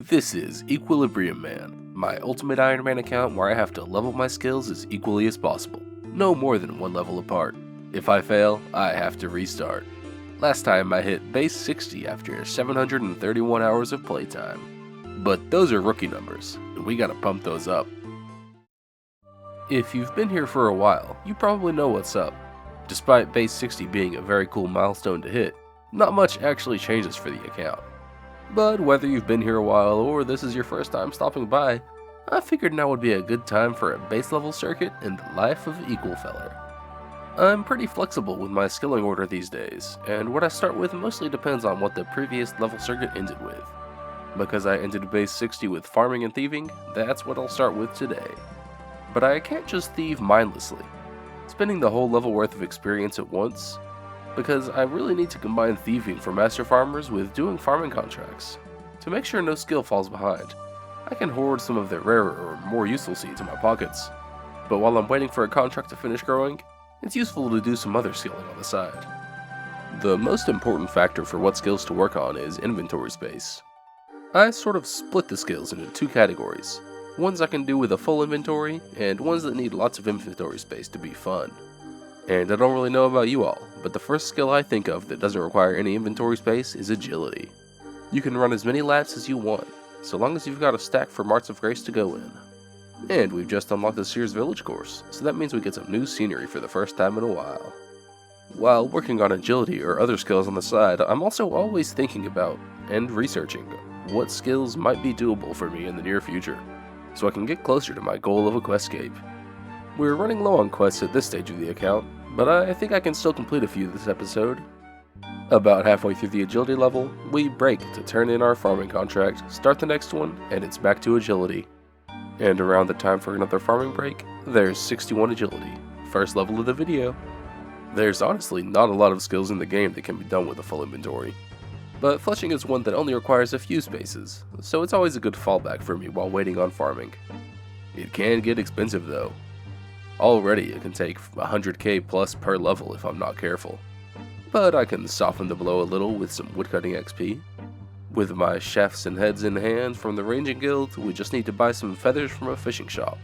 This is Equilibrium Man, my ultimate Ironman account where I have to level my skills as equally as possible, no more than one level apart. If I fail, I have to restart. Last time I hit base 60 after 731 hours of playtime. But those are rookie numbers, and we gotta pump those up. If you've been here for a while, you probably know what's up. Despite base 60 being a very cool milestone to hit, not much actually changes for the account. But whether you've been here a while or this is your first time stopping by, I figured now would be a good time for a base level circuit in the life of Equalfeller. I'm pretty flexible with my skilling order these days, and what I start with mostly depends on what the previous level circuit ended with. Because I ended base 60 with farming and thieving, that's what I'll start with today. But I can't just thieve mindlessly, spending the whole level worth of experience at once, because I really need to combine thieving for master farmers with doing farming contracts, to make sure no skill falls behind. I can hoard some of the rarer or more useful seeds in my pockets, but while I'm waiting for a contract to finish growing, it's useful to do some other skilling on the side. The most important factor for what skills to work on is inventory space. I sort of split the skills into two categories, ones I can do with a full inventory, and ones that need lots of inventory space to be fun. And I don't really know about you all, but the first skill I think of that doesn't require any inventory space is agility. You can run as many laps as you want, so long as you've got a stack for Marks of Grace to go in. And we've just unlocked the Sears Village course, so that means we get some new scenery for the first time in a while. While working on agility or other skills on the side, I'm also always thinking about, and researching, what skills might be doable for me in the near future, so I can get closer to my goal of a questscape. We're running low on quests at this stage of the account, but I think I can still complete a few this episode. About halfway through the agility level, we break to turn in our farming contract, start the next one, and it's back to agility. And around the time for another farming break, there's 61 agility, first level of the video. There's honestly not a lot of skills in the game that can be done with a full inventory, but fletching is one that only requires a few spaces, so it's always a good fallback for me while waiting on farming. It can get expensive though. Already it can take 100k plus per level if I'm not careful, but I can soften the blow a little with some woodcutting XP. With my shafts and heads in hand from the ranging guild, we just need to buy some feathers from a fishing shop,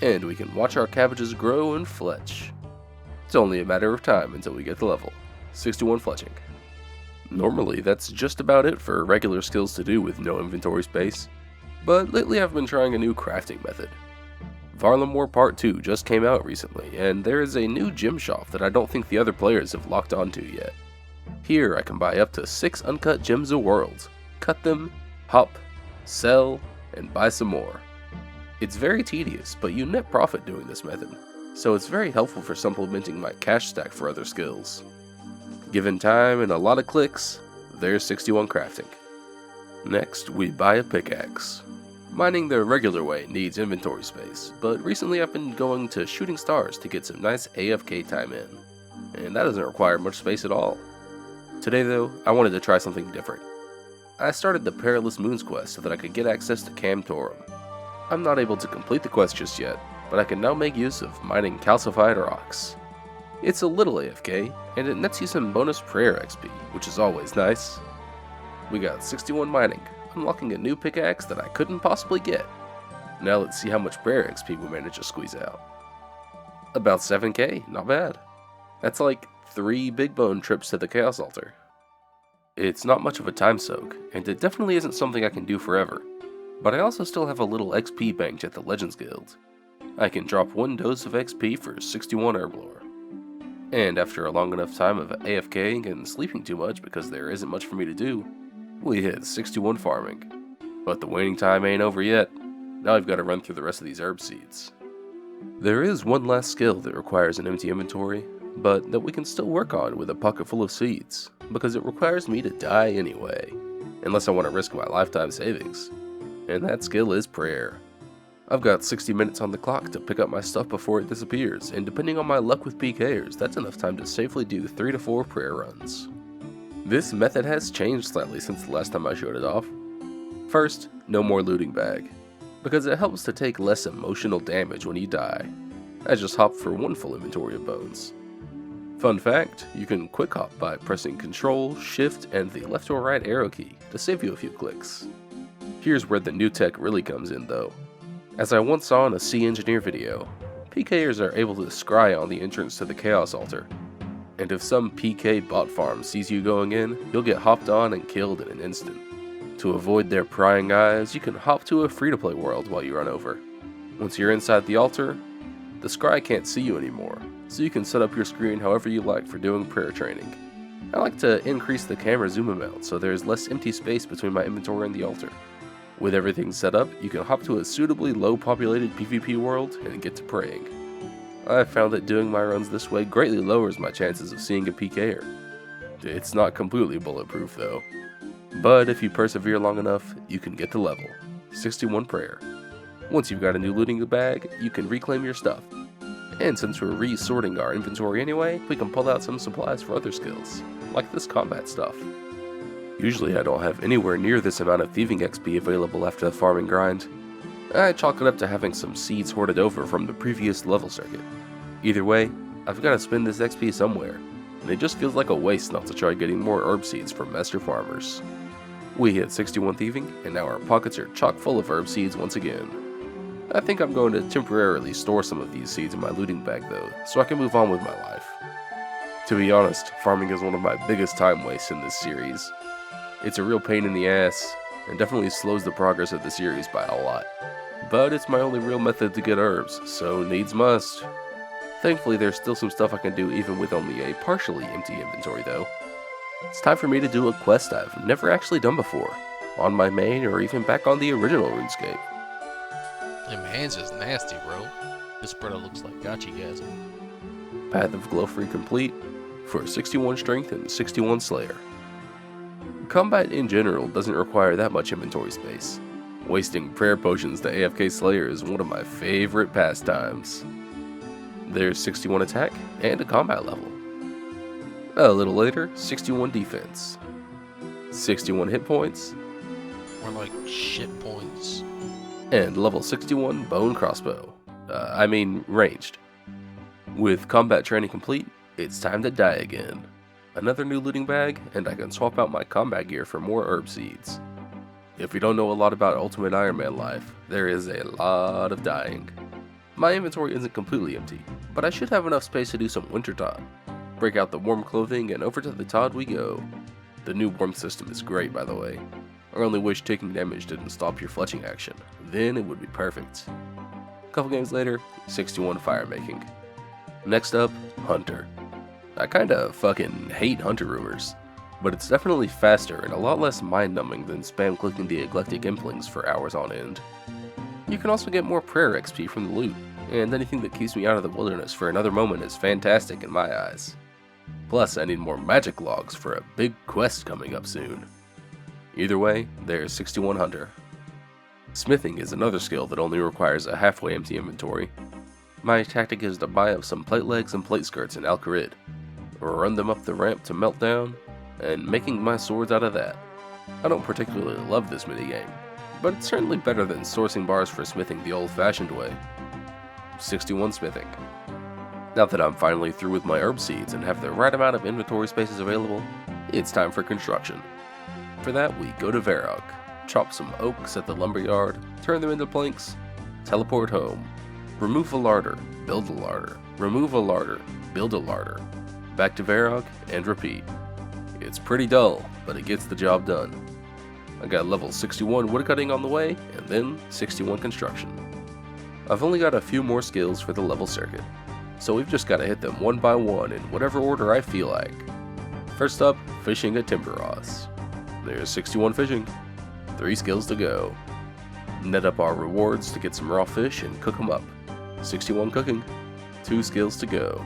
and we can watch our cabbages grow and fletch. It's only a matter of time until we get the level, 61 fletching. Normally that's just about it for regular skills to do with no inventory space, but lately I've been trying a new crafting method. Varlem War Part 2 just came out recently, and there is a new gem shop that I don't think the other players have locked onto yet. Here I can buy up to 6 uncut gems a world, cut them, hop, sell, and buy some more. It's very tedious, but you net profit doing this method, so it's very helpful for supplementing my cash stack for other skills. Given time and a lot of clicks, there's 61 crafting. Next, we buy a pickaxe. Mining the regular way needs inventory space, but recently I've been going to Shooting Stars to get some nice AFK time in, and that doesn't require much space at all. Today though, I wanted to try something different. I started the Perilous Moons quest so that I could get access to Camtorum. I'm not able to complete the quest just yet, but I can now make use of mining calcified rocks. It's a little AFK, and it nets you some bonus prayer XP, which is always nice. We got 61 mining, unlocking a new pickaxe that I couldn't possibly get. Now let's see how much prayer XP we managed to squeeze out. About 7k, not bad. That's like 3 big bone trips to the Chaos Altar. It's not much of a time soak, and it definitely isn't something I can do forever, but I also still have a little XP banked at the Legends Guild. I can drop 1 dose of XP for 61 herblore. And after a long enough time of AFKing and sleeping too much because there isn't much for me to do, we hit 61 farming. But the waiting time ain't over yet. Now I've got to run through the rest of these herb seeds. There is one last skill that requires an empty inventory, but that we can still work on with a pocket full of seeds, because it requires me to die anyway, unless I want to risk my lifetime savings. And that skill is prayer. I've got 60 minutes on the clock to pick up my stuff before it disappears, and depending on my luck with PKers, that's enough time to safely do 3 to 4 prayer runs. This method has changed slightly since the last time I showed it off. First, no more looting bag, because it helps to take less emotional damage when you die. I just hopped for 1 full inventory of bones. Fun fact, you can quick hop by pressing Ctrl, Shift, and the left or right arrow key to save you a few clicks. Here's where the new tech really comes in though. As I once saw in a Sea Engineer video, PKers are able to scry on the entrance to the Chaos Altar, and if some PK bot farm sees you going in, you'll get hopped on and killed in an instant. To avoid their prying eyes, you can hop to a free-to-play world while you run over. Once you're inside the altar, the scry can't see you anymore, so you can set up your screen however you like for doing prayer training. I like to increase the camera zoom amount so there's less empty space between my inventory and the altar. With everything set up, you can hop to a suitably low populated PvP world and get to praying. I've found that doing my runs this way greatly lowers my chances of seeing a PKer. It's not completely bulletproof though, but if you persevere long enough, you can get to level 61 prayer. Once you've got a new looting bag, you can reclaim your stuff. And since we're resorting our inventory anyway, we can pull out some supplies for other skills, like this combat stuff. Usually I don't have anywhere near this amount of thieving XP available after the farming grind. I chalk it up to having some seeds hoarded over from the previous level circuit. Either way, I've got to spend this XP somewhere, and it just feels like a waste not to try getting more herb seeds from master farmers. We hit 61 thieving, and now our pockets are chock full of herb seeds once again. I think I'm going to temporarily store some of these seeds in my looting bag though, so I can move on with my life. To be honest, farming is one of my biggest time wastes in this series. It's a real pain in the ass, and definitely slows the progress of the series by a lot. But it's my only real method to get herbs, so needs must. Thankfully there's still some stuff I can do even with only a partially empty inventory though. It's time for me to do a quest I've never actually done before, on my main or even back on the original Runescape. Them hands is nasty, bro. This brother looks like Gachigasm. Path of Glowfree complete, for 61 strength and 61 slayer. Combat in general doesn't require that much inventory space. Wasting prayer potions to AFK Slayer is one of my favorite pastimes. There's 61 attack and a combat level. A little later, 61 defense. 61 hit points. More like shit points. And level 61 bone crossbow. Ranged. With combat training complete, it's time to die again. Another new looting bag, and I can swap out my combat gear for more herb seeds. If you don't know a lot about Ultimate Ironman life, there is a lot of dying. My inventory isn't completely empty, but I should have enough space to do some winter time. Break out the warm clothing and over to the Todd we go. The new warmth system is great, by the way. I only wish taking damage didn't stop your fletching action, then it would be perfect. A couple games later, 61 fire making. Next up, Hunter. I kinda fucking hate Hunter rumors, but it's definitely faster and a lot less mind-numbing than spam clicking the eclectic implings for hours on end. You can also get more prayer XP from the loot, and anything that keeps me out of the wilderness for another moment is fantastic in my eyes. Plus, I need more magic logs for a big quest coming up soon. Either way, there's 61 Hunter. Smithing is another skill that only requires a halfway empty inventory. My tactic is to buy up some plate legs and plate skirts in Al-Kharid, run them up the ramp to Meltdown, and making my swords out of that. I don't particularly love this minigame, but it's certainly better than sourcing bars for smithing the old-fashioned way. 61 smithing. Now that I'm finally through with my herb seeds and have the right amount of inventory spaces available, it's time for construction. For that, we go to Varrock, chop some oaks at the lumberyard, turn them into planks, teleport home, remove a larder, build a larder, remove a larder, build a larder, back to Varrock, and repeat. It's pretty dull, but it gets the job done. I got level 61 woodcutting on the way, and then 61 construction. I've only got a few more skills for the level circuit, so we've just got to hit them one by one in whatever order I feel like. First up, fishing at Timber Ross. There's 61 fishing, 3 skills to go. Net up our rewards to get some raw fish and cook them up. 61 cooking, 2 skills to go.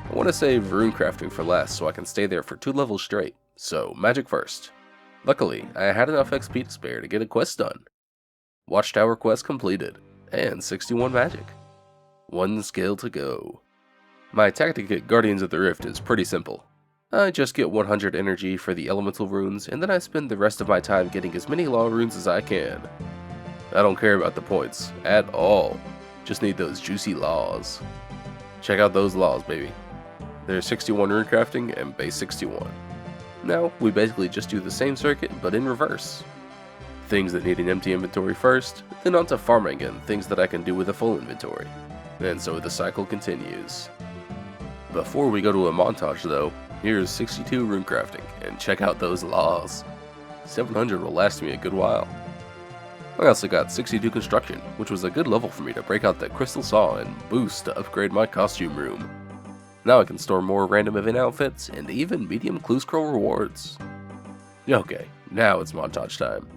I want to save rune crafting for last so I can stay there for 2 levels straight, so magic first. Luckily, I had enough XP to spare to get a quest done. Watchtower quest completed, and 61 magic. 1 skill to go. My tactic at Guardians of the Rift is pretty simple. I just get 100 energy for the elemental runes, and then I spend the rest of my time getting as many law runes as I can. I don't care about the points, at all. Just need those juicy laws. Check out those laws, baby. There's 61 rune crafting and base 61. Now, we basically just do the same circuit, but in reverse. things that need an empty inventory first, then onto farming and things that I can do with a full inventory. And so the cycle continues. Before we go to a montage though, here's 62 runecrafting, and check out those laws. 700 will last me a good while. I also got 62 construction, which was a good level for me to break out the crystal saw and boost to upgrade my costume room. Now I can store more random event outfits and even medium clue scroll rewards. Okay, now it's montage time.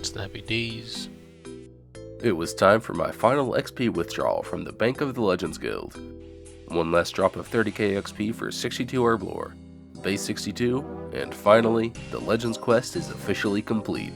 Snappy D's. It was time for my final XP withdrawal from the Bank of the Legends Guild. One last drop of 30k XP for 62 herb lore, base 62, and finally, the Legends quest is officially complete.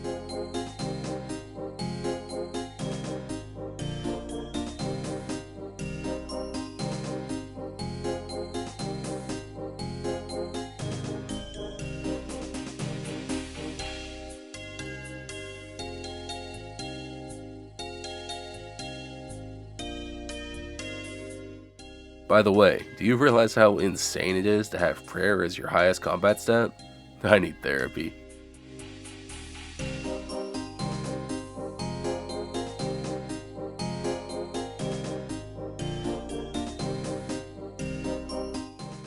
By the way, do you realize how insane it is to have prayer as your highest combat stat? I need therapy.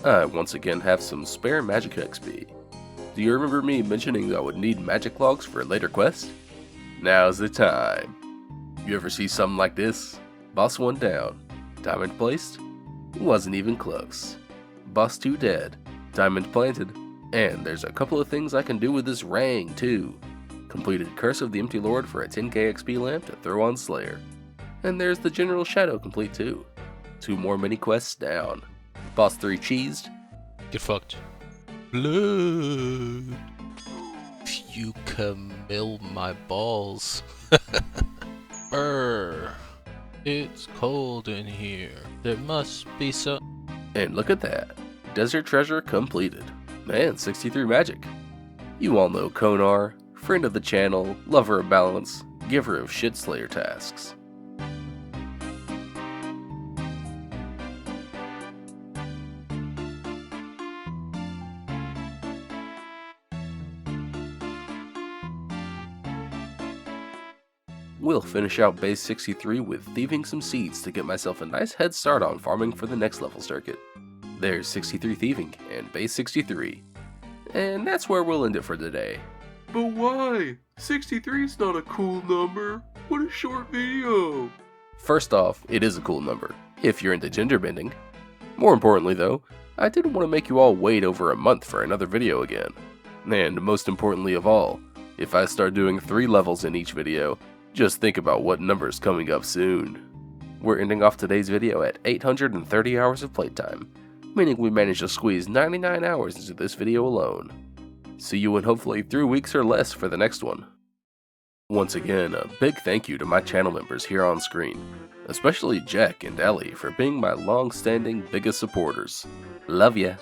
I once again have some spare magic XP. Do you remember me mentioning that I would need magic logs for a later quest? Now's the time. You ever see something like this? Boss 1 down. Diamond placed? Wasn't even close. Boss 2 dead. Diamond planted. And there's a couple of things I can do with this rang too. Completed Curse of the Empty Lord for a 10k XP lamp to throw on Slayer. And there's the General Shadow complete too. 2 more mini quests down. Boss 3 cheesed. Get fucked. Blood. You can mill my balls. Brr. It's cold in here. There must be some. And look at that. Desert Treasure completed. And 63 magic. You all know Konar, friend of the channel, lover of balance, giver of shit slayer tasks. We'll finish out base 63 with thieving some seeds to get myself a nice head start on farming for the next level circuit. There's 63 thieving and base 63. And that's where we'll end it for today. But why? 63 is not a cool number. What a short video. First off, it is a cool number, if you're into gender bending. More importantly though, I didn't want to make you all wait over a month for another video again. And most importantly of all, if I start doing 3 levels in each video, just think about what number's coming up soon. We're ending off today's video at 830 hours of playtime, meaning we managed to squeeze 99 hours into this video alone. See you in hopefully 3 weeks or less for the next one. Once again, a big thank you to my channel members here on screen, especially Jack and Ellie for being my long-standing biggest supporters. Love ya!